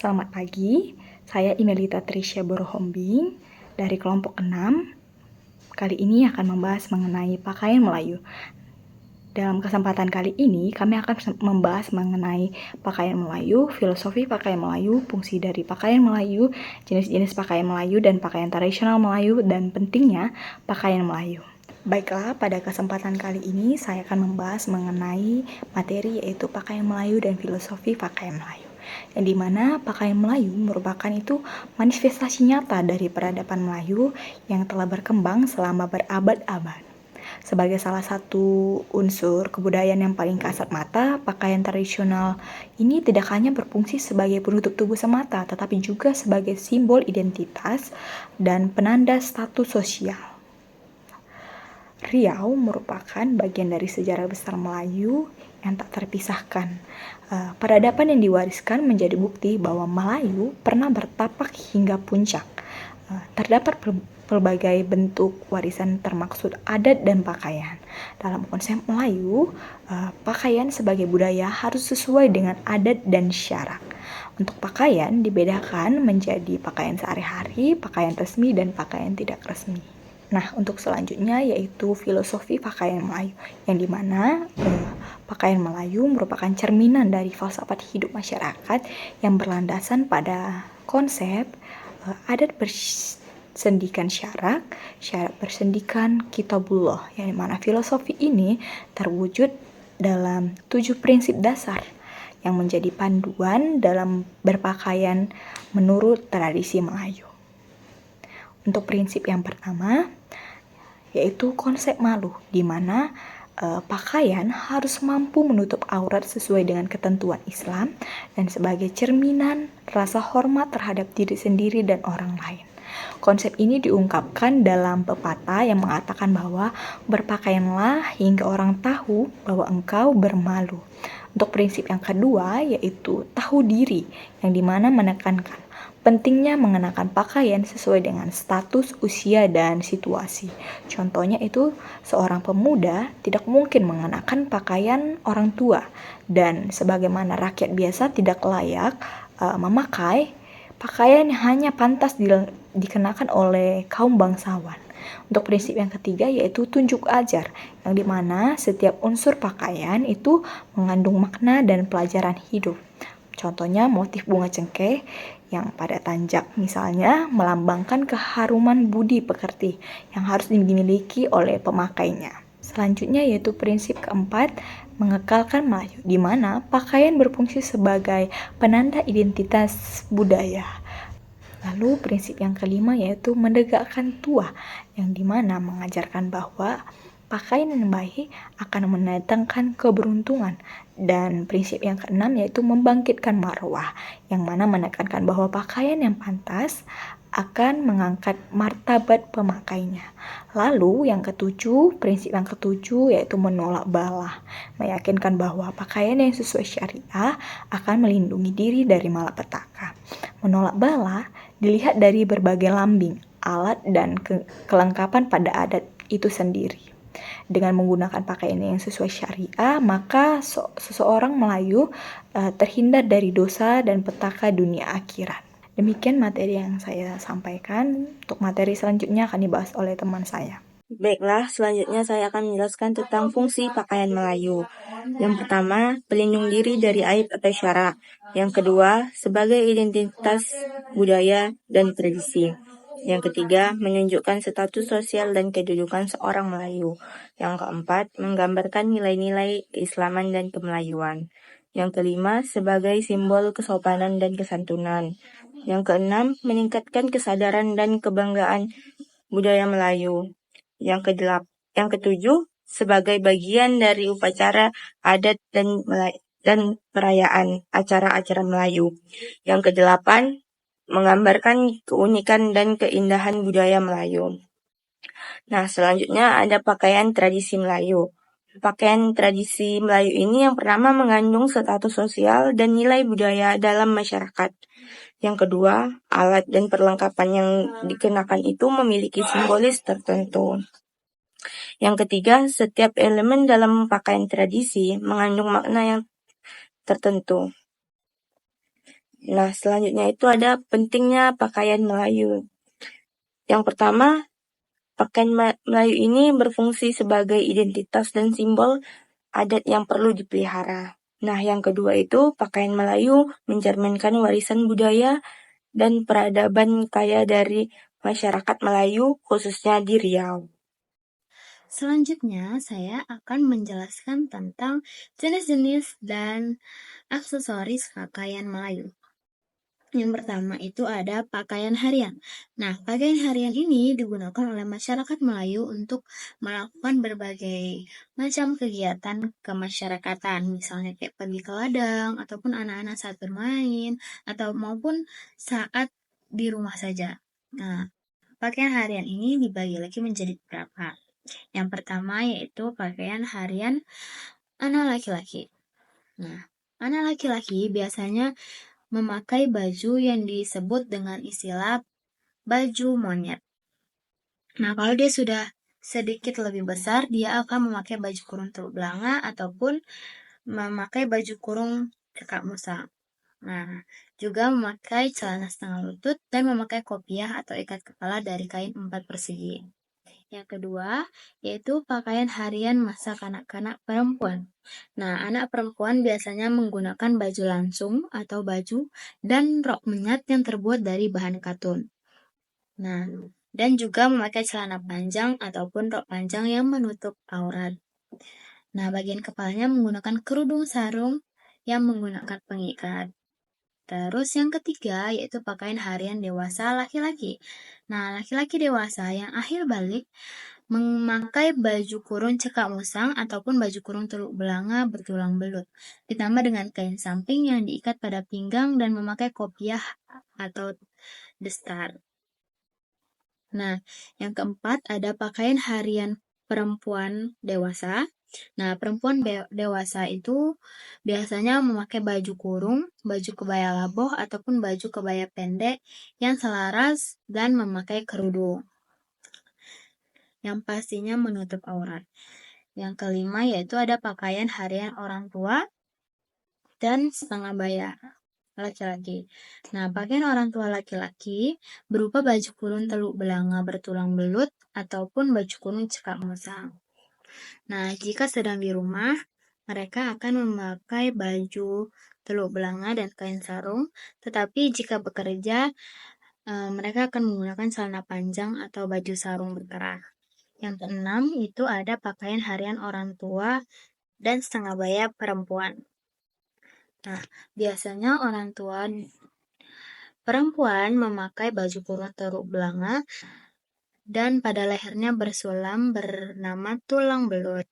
Selamat pagi, saya Imelita Trisha Borohombing dari kelompok 6. Kali ini akan membahas mengenai pakaian Melayu. Dalam kesempatan kali ini, kami akan membahas mengenai pakaian Melayu, filosofi pakaian Melayu, fungsi dari pakaian Melayu, jenis-jenis pakaian Melayu, dan pakaian tradisional Melayu, dan pentingnya pakaian Melayu. Baiklah, pada kesempatan kali ini saya akan membahas mengenai materi yaitu pakaian Melayu dan filosofi pakaian Melayu. Yang dimana pakaian Melayu merupakan itu manifestasi nyata dari peradaban Melayu yang telah berkembang selama berabad-abad. Sebagai salah satu unsur kebudayaan yang paling kasat mata, pakaian tradisional ini tidak hanya berfungsi sebagai penutup tubuh semata, tetapi juga sebagai simbol identitas dan penanda status sosial. Riau merupakan bagian dari sejarah besar Melayu yang tak terpisahkan. Peradaban yang diwariskan menjadi bukti bahwa Melayu pernah bertapak hingga puncak. Terdapat berbagai bentuk warisan termaksud adat dan pakaian. Dalam konsep Melayu, pakaian sebagai budaya harus sesuai dengan adat dan syarak. Untuk pakaian dibedakan menjadi pakaian sehari-hari, pakaian resmi, dan pakaian tidak resmi. Nah, untuk selanjutnya yaitu filosofi pakaian Melayu, yang dimana pakaian Melayu merupakan cerminan dari falsafat hidup masyarakat yang berlandasan pada konsep adat bersendikan syarak bersendikan kitabullah, yang dimana filosofi ini terwujud dalam 7 prinsip dasar yang menjadi panduan dalam berpakaian menurut tradisi Melayu. Untuk prinsip yang pertama, yaitu konsep malu, di mana pakaian harus mampu menutup aurat sesuai dengan ketentuan Islam dan sebagai cerminan rasa hormat terhadap diri sendiri dan orang lain. Konsep ini diungkapkan dalam pepatah yang mengatakan bahwa berpakaianlah hingga orang tahu bahwa engkau bermalu. Untuk prinsip yang kedua yaitu tahu diri, yang dimana menekankan pentingnya mengenakan pakaian sesuai dengan status, usia, dan situasi. Contohnya itu seorang pemuda tidak mungkin mengenakan pakaian orang tua, dan sebagaimana rakyat biasa tidak layak memakai pakaian yang hanya pantas dikenakan oleh kaum bangsawan. Untuk prinsip yang ketiga yaitu tunjuk ajar, yang dimana setiap unsur pakaian itu mengandung makna dan pelajaran hidup. Contohnya motif bunga cengkeh yang pada tanjak misalnya melambangkan keharuman budi pekerti yang harus dimiliki oleh pemakainya. Selanjutnya yaitu prinsip keempat, mengekalkan Melayu, di mana pakaian berfungsi sebagai penanda identitas budaya. Lalu prinsip yang kelima yaitu menegakkan tuah, yang dimana mengajarkan bahwa pakaian yang baik akan mendatangkan keberuntungan. Dan prinsip yang keenam yaitu membangkitkan marwah, yang mana menekankan bahwa pakaian yang pantas akan mengangkat martabat pemakainya. Lalu yang ketujuh, prinsip yang ketujuh yaitu menolak bala, meyakinkan bahwa pakaian yang sesuai syariah akan melindungi diri dari malapetaka. Menolak bala dilihat dari berbagai lambing, alat, dan kelengkapan pada adat itu sendiri. Dengan menggunakan pakaian yang sesuai syariah, maka seseorang Melayu terhindar dari dosa dan petaka dunia akhirat. Demikian materi yang saya sampaikan. Untuk materi selanjutnya akan dibahas oleh teman saya. Baiklah, selanjutnya saya akan menjelaskan tentang fungsi pakaian Melayu. Yang pertama, pelindung diri dari aib atau syarak. Yang kedua, sebagai identitas budaya dan tradisi. Yang ketiga, menunjukkan status sosial dan kedudukan seorang Melayu. Yang keempat, menggambarkan nilai-nilai keislaman dan kemelayuan. Yang kelima, sebagai simbol kesopanan dan kesantunan. Yang keenam, meningkatkan kesadaran dan kebanggaan budaya Melayu. Yang ketujuh, sebagai bagian dari upacara adat dan perayaan acara-acara Melayu. Yang kedelapan, menggambarkan keunikan dan keindahan budaya Melayu. Nah, selanjutnya ada pakaian tradisi Melayu. Pakaian tradisi Melayu ini yang pertama mengandung status sosial dan nilai budaya dalam masyarakat. Yang kedua, alat dan perlengkapan yang dikenakan itu memiliki simbolis tertentu. Yang ketiga, setiap elemen dalam pakaian tradisi mengandung makna yang tertentu. Nah, selanjutnya itu ada pentingnya pakaian Melayu. Yang pertama, pakaian Melayu ini berfungsi sebagai identitas dan simbol adat yang perlu dipelihara. Nah, yang kedua itu pakaian Melayu mencerminkan warisan budaya dan peradaban kaya dari masyarakat Melayu, khususnya di Riau. Selanjutnya, saya akan menjelaskan tentang jenis-jenis dan aksesoris pakaian Melayu. Yang pertama itu ada pakaian harian. Nah, pakaian harian ini digunakan oleh masyarakat Melayu untuk melakukan berbagai macam kegiatan kemasyarakatan, misalnya kayak pergi ke ladang, ataupun anak-anak saat bermain, atau maupun saat di rumah saja. Nah, pakaian harian ini dibagi lagi menjadi beberapa. Yang pertama yaitu pakaian harian anak laki-laki. Nah, anak laki-laki biasanya memakai baju yang disebut dengan istilah baju monyet. Nah, kalau dia sudah sedikit lebih besar, dia akan memakai baju kurung teluk belanga ataupun memakai baju kurung cekak musang. Nah, juga memakai celana setengah lutut dan memakai kopiah atau ikat kepala dari kain 4 persegi. Yang kedua, yaitu pakaian harian masa kanak-kanak perempuan. Nah, anak perempuan biasanya menggunakan baju langsung atau baju dan rok menyat yang terbuat dari bahan katun. Nah, dan juga memakai celana panjang ataupun rok panjang yang menutup aurat. Nah, bagian kepalanya menggunakan kerudung sarung yang menggunakan pengikat. Terus yang ketiga yaitu pakaian harian dewasa laki-laki. Nah, laki-laki dewasa yang akhir balik memakai baju kurung cekak musang ataupun baju kurung teluk belanga bertulang belut, ditambah dengan kain samping yang diikat pada pinggang dan memakai kopiah atau destar. Nah, yang keempat ada pakaian harian perempuan dewasa. Nah, perempuan dewasa itu biasanya memakai baju kurung, baju kebaya laboh, ataupun baju kebaya pendek yang selaras dan memakai kerudung yang pastinya menutup aurat. Yang kelima yaitu ada pakaian harian orang tua dan setengah baya laki-laki. Nah, pakaian orang tua laki-laki berupa baju kurung teluk belanga bertulang belut ataupun baju kurung cekak musang. Nah, jika sedang di rumah, mereka akan memakai baju teluk belanga dan kain sarung, tetapi jika bekerja, mereka akan menggunakan celana panjang atau baju sarung berkerah. Yang keenam itu ada pakaian harian orang tua dan setengah baya perempuan. Nah, biasanya orang tua perempuan memakai baju kurung teluk belanga dan pada lehernya bersulam bernama tulang belut.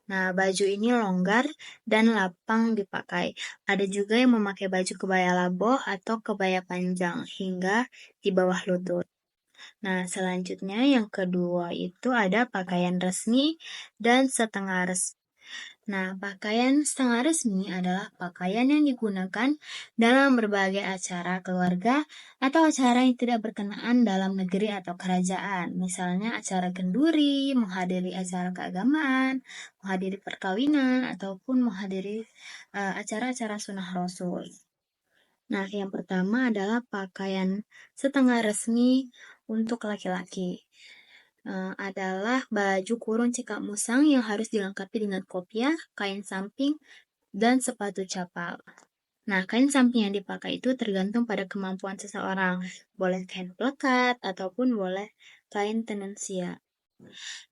Nah, baju ini longgar dan lapang dipakai. Ada juga yang memakai baju kebaya laboh atau kebaya panjang hingga di bawah lutut. Nah, selanjutnya yang kedua itu ada pakaian resmi dan setengah resmi. Nah, pakaian setengah resmi adalah pakaian yang digunakan dalam berbagai acara keluarga atau acara yang tidak berkenaan dalam negeri atau kerajaan. Misalnya acara kenduri, menghadiri acara keagamaan, menghadiri perkawinan, ataupun menghadiri acara-acara sunnah Rasul. Nah, yang pertama adalah pakaian setengah resmi untuk laki-laki. Adalah baju kurung cekak musang yang harus dilengkapi dengan kopiah, kain samping, dan sepatu capal. Nah, kain samping yang dipakai itu tergantung pada kemampuan seseorang. Boleh kain plekat ataupun boleh kain tenunsia.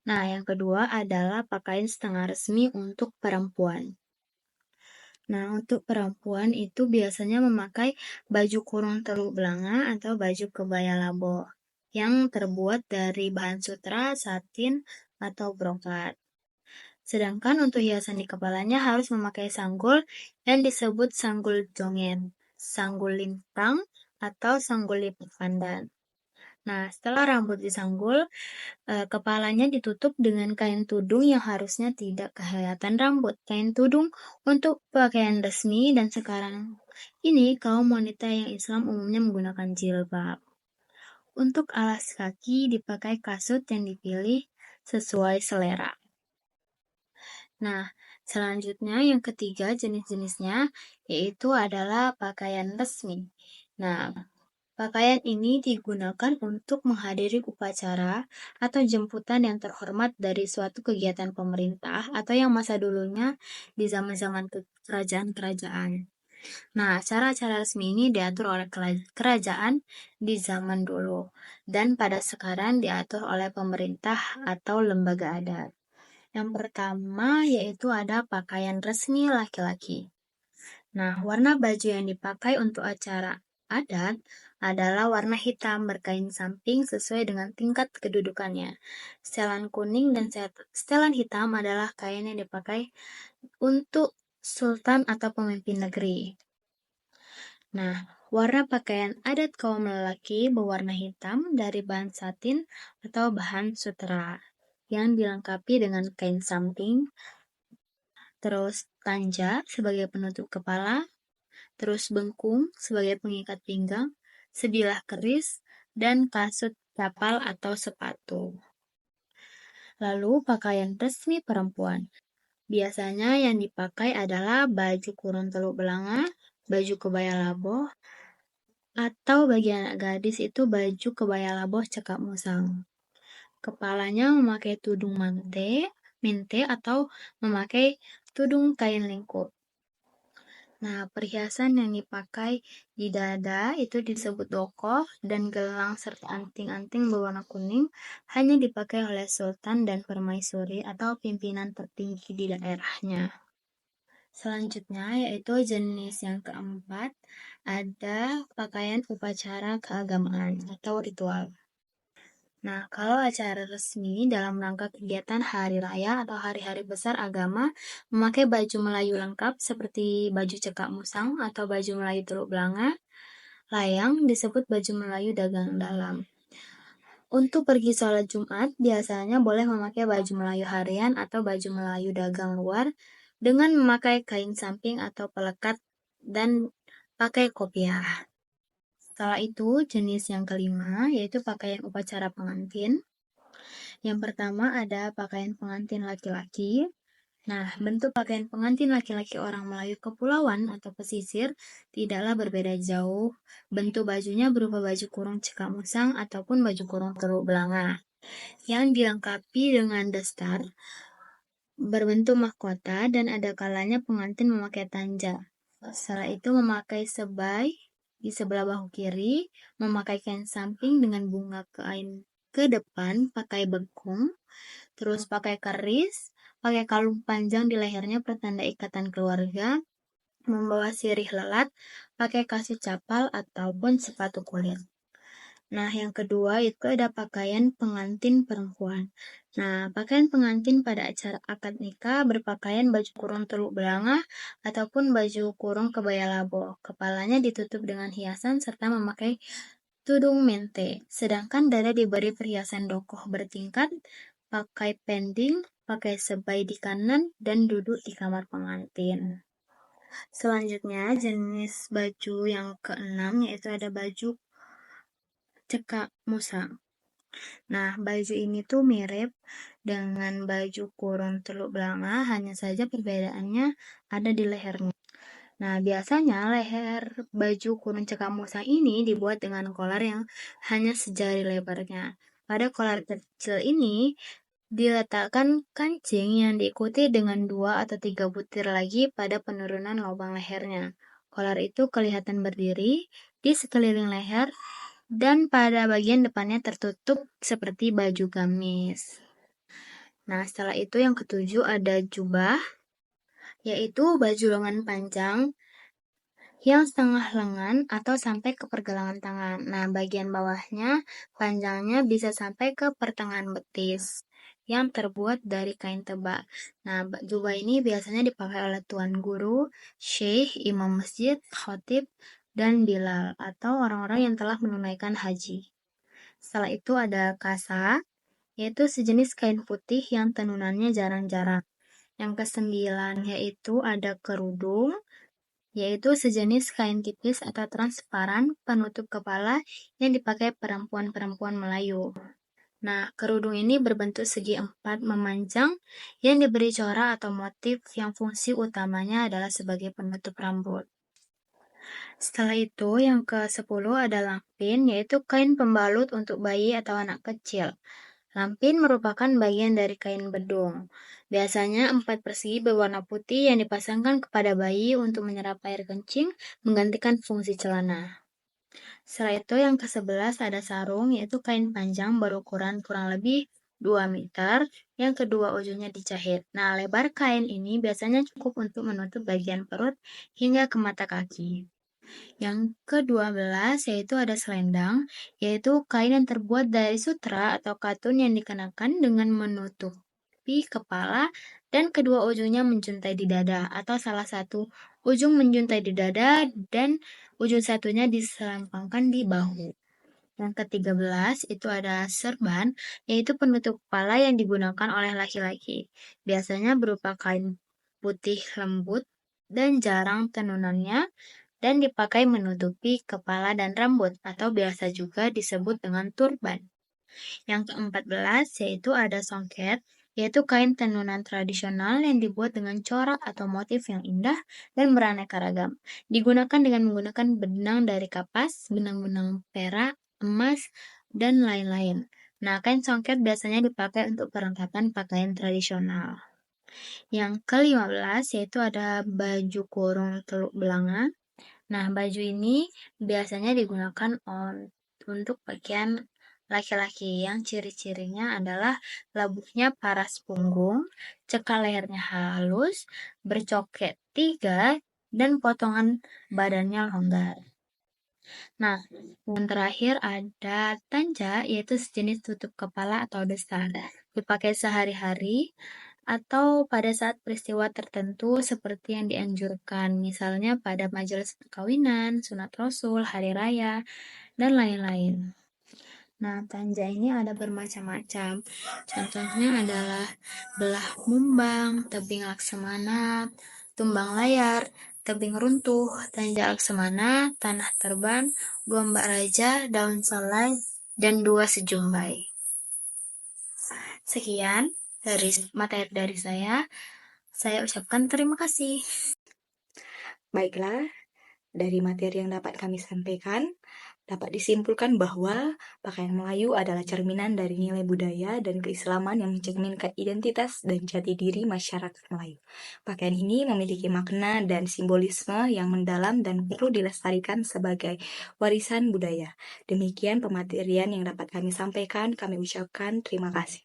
Nah, yang kedua adalah pakaian setengah resmi untuk perempuan. Nah, untuk perempuan itu biasanya memakai baju kurung teluk belanga atau baju kebaya labo yang terbuat dari bahan sutra, satin, atau brokat. Sedangkan untuk hiasan di kepalanya harus memakai sanggul yang disebut sanggul jongen, sanggul lintang, atau sanggul lipat pandan. Nah, setelah rambut disanggul, kepalanya ditutup dengan kain tudung yang harusnya tidak kelihatan rambut. Kain tudung untuk pakaian resmi dan sekarang ini kaum wanita yang Islam umumnya menggunakan jilbab. Untuk alas kaki dipakai kasut yang dipilih sesuai selera. Nah, Selanjutnya, yang ketiga jenis-jenisnya yaitu adalah pakaian resmi. Nah, pakaian ini digunakan untuk menghadiri upacara atau jemputan yang terhormat dari suatu kegiatan pemerintah atau yang masa dulunya di zaman-zaman kerajaan-kerajaan. Nah, acara-acara resmi ini diatur oleh kerajaan di zaman dulu dan pada sekarang diatur oleh pemerintah atau lembaga adat. Yang pertama yaitu ada pakaian resmi laki-laki. Nah, warna baju yang dipakai untuk acara adat adalah warna hitam berkain samping sesuai dengan tingkat kedudukannya. Setelan kuning dan setelan hitam adalah kain yang dipakai untuk sultan atau pemimpin negeri. Nah, warna pakaian adat kaum lelaki berwarna hitam dari bahan satin atau bahan sutera yang dilengkapi dengan kain samping, terus tanja sebagai penutup kepala, terus bengkung sebagai pengikat pinggang, sebilah keris, dan kasut capal atau sepatu. Lalu pakaian resmi perempuan. Biasanya yang dipakai adalah baju kurung teluk belanga, baju kebaya laboh, atau bagi anak gadis itu baju kebaya laboh cekak musang. Kepalanya memakai tudung mente atau memakai tudung kain lingkup. Nah, perhiasan yang dipakai di dada itu disebut dokoh dan gelang serta anting-anting berwarna kuning hanya dipakai oleh sultan dan permaisuri atau pimpinan tertinggi di daerahnya. Selanjutnya yaitu jenis yang keempat ada pakaian upacara keagamaan atau ritual. Nah, kalau acara resmi dalam rangka kegiatan hari raya atau hari-hari besar agama memakai baju Melayu lengkap seperti baju cekak musang atau baju Melayu teluk belanga, layang disebut baju Melayu dagang dalam. Untuk pergi sholat Jumat, biasanya boleh memakai baju Melayu harian atau baju Melayu dagang luar dengan memakai kain samping atau pelekat dan pakai kopiah. Setelah itu, jenis yang kelima yaitu pakaian upacara pengantin. Yang pertama ada pakaian pengantin laki-laki. Nah, bentuk pakaian pengantin laki-laki orang Melayu kepulauan atau pesisir tidaklah berbeda jauh. Bentuk bajunya berupa baju kurung cekak musang ataupun baju kurung teluk belanga yang dilengkapi dengan dastar berbentuk mahkota dan ada kalanya pengantin memakai tanja. Setelah itu memakai sebai di sebelah bahu kiri, memakai kain samping dengan bunga kain ke depan, pakai bengkung, terus pakai keris, pakai kalung panjang di lehernya pertanda ikatan keluarga, membawa sirih lelat, pakai kasut capal ataupun sepatu kulit. Nah, yang kedua itu ada pakaian pengantin perempuan. Nah, pakaian pengantin pada acara akad nikah berpakaian baju kurung teluk belanga ataupun baju kurung kebaya laboh. Kepalanya ditutup dengan hiasan serta memakai tudung mente. Sedangkan dada diberi perhiasan dokoh bertingkat, pakai pending, pakai sebai di kanan, dan duduk di kamar pengantin. Selanjutnya, jenis baju yang keenam yaitu ada baju cekak musang. Nah, baju ini tuh mirip dengan baju kurung teluk belanga, hanya saja perbedaannya ada di lehernya. Nah, biasanya leher baju kurung cekak musang ini dibuat dengan kolar yang hanya sejari lebarnya. Pada kolar kecil ini diletakkan kancing yang diikuti dengan 2 atau 3 butir lagi pada penurunan lubang lehernya. Kolar itu kelihatan berdiri di sekeliling leher dan pada bagian depannya tertutup seperti baju gamis. Nah, setelah itu yang ketujuh ada jubah, yaitu baju lengan panjang yang setengah lengan atau sampai ke pergelangan tangan. Nah, bagian bawahnya panjangnya bisa sampai ke pertengahan betis yang terbuat dari kain tebak. Nah, jubah ini biasanya dipakai oleh tuan guru, syekh, imam masjid, khotib, dan bilal atau orang-orang yang telah menunaikan haji. Setelah itu ada kasa, yaitu sejenis kain putih yang tenunannya jarang-jarang. Yang kesembilan yaitu ada kerudung, yaitu sejenis kain tipis atau transparan penutup kepala yang dipakai perempuan-perempuan Melayu. Nah, kerudung ini berbentuk segi empat memanjang yang diberi corak atau motif yang fungsi utamanya adalah sebagai penutup rambut. Setelah itu, yang ke-10 ada lampin, yaitu kain pembalut untuk bayi atau anak kecil. Lampin merupakan bagian dari kain bedung. Biasanya 4 persegi berwarna putih yang dipasangkan kepada bayi untuk menyerap air kencing, menggantikan fungsi celana. Setelah itu yang ke-11 ada sarung, yaitu kain panjang berukuran kurang lebih 2 meter, yang kedua ujungnya dijahit. Nah, lebar kain ini biasanya cukup untuk menutup bagian perut hingga ke mata kaki. Yang ke-12 yaitu ada selendang, yaitu kain yang terbuat dari sutra atau katun yang dikenakan dengan menutupi kepala dan kedua ujungnya menjuntai di dada, atau salah satu ujung menjuntai di dada dan ujung satunya diselempangkan di bahu. Yang ke-13 itu ada serban, yaitu penutup kepala yang digunakan oleh laki-laki. Biasanya berupa kain putih lembut dan jarang tenunannya, dan dipakai menutupi kepala dan rambut, atau biasa juga disebut dengan turban. Yang ke-14 yaitu ada songket, yaitu kain tenunan tradisional yang dibuat dengan corak atau motif yang indah dan beraneka ragam. Digunakan dengan menggunakan benang dari kapas, benang-benang perak, emas, dan lain-lain. Nah, kain songket biasanya dipakai untuk perlengkapan pakaian tradisional. Yang ke-15 yaitu ada baju kurung teluk belanga. Nah, baju ini biasanya digunakan untuk bagian laki-laki yang ciri-cirinya adalah labuhnya paras punggung, cekal lehernya halus, bercoket 3, dan potongan badannya longgar. Nah, yang terakhir ada tanja, yaitu sejenis tutup kepala atau destar. Dipakai sehari-hari atau pada saat peristiwa tertentu seperti yang dianjurkan, misalnya pada majelis perkawinan, sunat rasul, hari raya, dan lain-lain. Nah, tanja ini ada bermacam-macam. Contohnya adalah belah mumbang, tebing laksamana, tumbang layar, tebing runtuh, tanja laksamana, tanah terbang, gombak raja, daun selai, dan 2 sejumbai. Sekian dari materi dari saya ucapkan terima kasih. Baiklah, dari materi yang dapat kami sampaikan, dapat disimpulkan bahwa pakaian Melayu adalah cerminan dari nilai budaya dan keislaman yang mencerminkan identitas dan jati diri masyarakat Melayu. Pakaian ini memiliki makna dan simbolisme yang mendalam dan perlu dilestarikan sebagai warisan budaya. Demikian pematerian yang dapat kami sampaikan, kami ucapkan terima kasih.